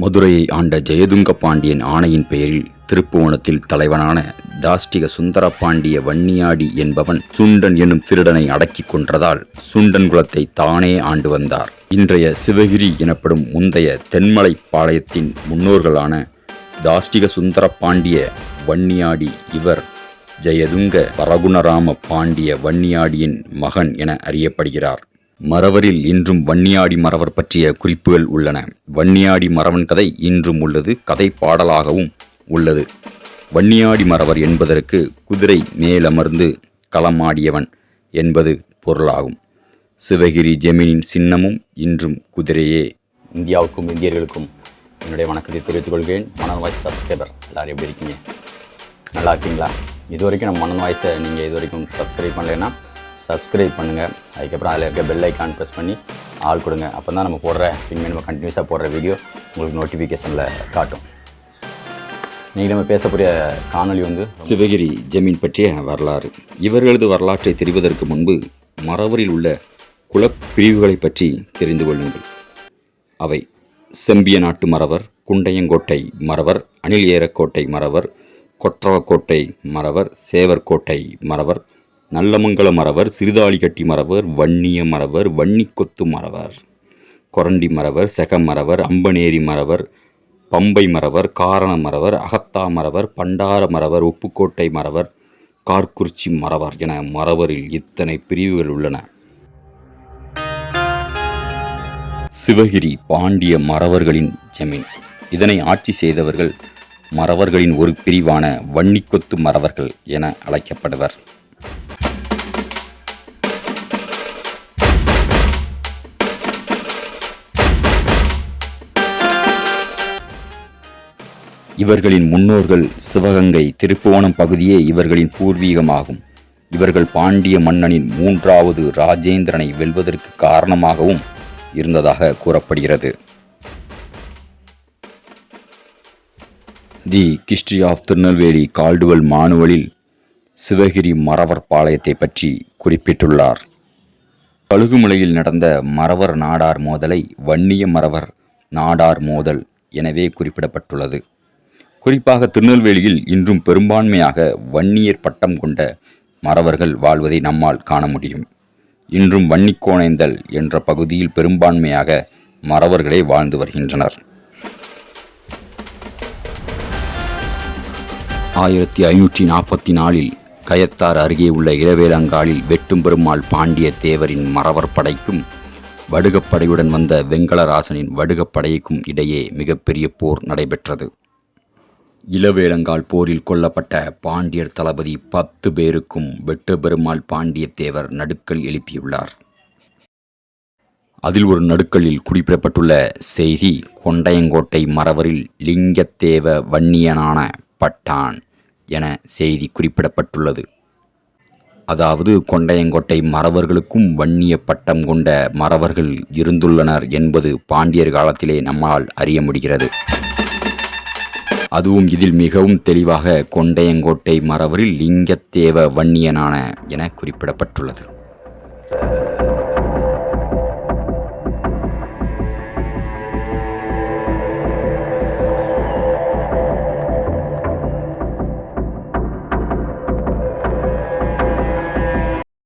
மதுரையை ஆண்ட ஜெயதுங்க பாண்டியன் ஆணையின் பெயரில் திருப்புவனத்தில் தலைவனான தாஷ்டிக சுந்தர பாண்டிய வன்னியாடி என்பவன் சுண்டன் என்னும் திருடனை அடக்கிக் கொன்றதால் சுண்டன் குலத்தை தானே ஆண்டு வந்தார். இன்றைய சிவகிரி எனப்படும் முந்தைய தென்மலை பாளையத்தின் முன்னோர்களான தாஷ்டிக சுந்தர பாண்டிய வன்னியாடி இவர் ஜெயதுங்க வரகுணராம பாண்டிய வன்னியாடியின் மகன் என அறியப்படுகிறார். மறவரில் இன்றும் வன்னியாடி மறவர் பற்றிய குறிப்புகள் உள்ளன. வன்னியாடி மறவன் கதை இன்றும் உள்ளது, கதை பாடலாகவும் உள்ளது. வன்னியாடி மறவர் என்பதற்கு குதிரை மேலமர்ந்து களமாடியவன் என்பது பொருளாகும். சிவகிரி ஜெமீனின் சின்னமும் இன்றும் குதிரையே. இந்தியாவுக்கும் இந்தியர்களுக்கும் என்னுடைய வணக்கத்தை தெரிவித்துக் கொள்கிறேன். மனன் வாய்ஸ் சப்ஸ்கிரைபர் எல்லோரும் எப்படி இருக்கீங்க? நல்லா இருக்கீங்களா? இது வரைக்கும் நம்ம மனன் வாய்ஸை நீங்கள் இது வரைக்கும் சப்ஸ்கிரைப் பண்ணலைன்னா சப்ஸ்கிரைப் பண்ணுங்கள். அதுக்கப்புறம் அதில் இருக்க பெல் ஐக்கான் ப்ரெஸ் பண்ணி ஆள் கொடுங்க. அப்போ தான் நம்ம போடுற இனிமேல் நம்ம கண்டினியூஸாக போடுற வீடியோ உங்களுக்கு நோட்டிஃபிகேஷனில் காட்டும். இன்றைக்கி நம்ம பேசக்கூடிய காணொலி சிவகிரி ஜமீன் பற்றிய வரலாறு. இவர்களது வரலாற்றை தெரிவதற்கு முன்பு மறவரில் உள்ள குலப்பிரிவுகளை பற்றி தெரிந்து கொள்ளுங்கள். அவை செம்பிய நாட்டு மறவர், குண்டையங்கோட்டை மறவர், அணில் ஏரக்கோட்டை மறவர், கொற்றவக்கோட்டை மறவர், சேவர்கோட்டை மறவர், நல்லமங்கல மறவர், சிறுதாளிக்கட்டி மறவர், வன்னிய மறவர், வன்னிக்கொத்து மறவர், கொரண்டி மறவர், செக மறவர், அம்பனேரி மறவர், பம்பை மறவர், காரண மறவர், அகத்தா மறவர், பண்டார மறவர், உப்புக்கோட்டை மறவர், கார்குறிச்சி மறவர் என மறவரில் இத்தனை பிரிவுகள் உள்ளன. சிவகிரி பாண்டிய மறவர்களின் ஜமீன். இதனை ஆட்சி செய்தவர்கள் மறவர்களின் ஒரு பிரிவான வன்னிக்கொத்து மறவர்கள் என அழைக்கப்படுவர். இவர்களின் முன்னோர்கள் சிவகங்கை, திருப்புவனம் பகுதியே இவர்களின் பூர்வீகமாகும். இவர்கள் பாண்டிய மன்னனின் 3வது ராஜேந்திரனை வெல்வதற்கு காரணமாகவும் இருந்ததாக கூறப்படுகிறது. The history of Tirunelveli Caldwell மானுவலில் சிவகிரி மறவர் பாளையத்தை பற்றி குறிப்பிட்டுள்ளார். கழுகுமலையில் நடந்த மறவர் நாடார் மோதலை வன்னிய மறவர் நாடார் மோதல் எனவே குறிப்பிடப்பட்டுள்ளது. குறிப்பாக திருநெல்வேலியில் இன்றும் பெரும்பான்மையாக வன்னியர் பட்டம் கொண்ட மறவர்கள் வாழ்வதை நம்மால் காண முடியும். இன்றும் வன்னிக்கோணேந்தல் என்ற பகுதியில் பெரும்பான்மையாக மறவர்களே வாழ்ந்து வருகின்றனர். 1544 கயத்தார் அருகே உள்ள இரவேலங்காலில் வெட்டும் பெருமாள் பாண்டிய தேவரின் மறவர் படைக்கும் வடுகப்படையுடன் வந்த வெங்கடராசனின் வடுகப்படைக்கும் இடையே மிகப்பெரிய போர் நடைபெற்றது. இளவேலங்கால் போரில் கொல்லப்பட்ட பாண்டியர் தளபதி 10 பேருக்கும் வெட்டு பெருமாள் பாண்டிய தேவர் நடுக்கல் எழுப்பியுள்ளார். அதில் ஒரு நடுக்கல்லில் குறிப்பிடப்பட்டுள்ள செய்தி கொண்டையங்கோட்டை மறவரில் லிங்கத்தேவ வன்னியனான பட்டான் என செய்தி குறிப்பிடப்பட்டுள்ளது. அதாவது கொண்டையங்கோட்டை மறவர்களுக்கும் வன்னிய பட்டம் கொண்ட மறவர்கள் இருந்துள்ளனர் என்பது பாண்டியர் காலத்திலே நம்மால் அறிய முடிகிறது. அதுவும் இதில் மிகவும் தெளிவாக கொண்டையங்கோட்டை மறவரில் லிங்கத்தேவ வன்னியனான என குறிப்பிடப்பட்டுள்ளது.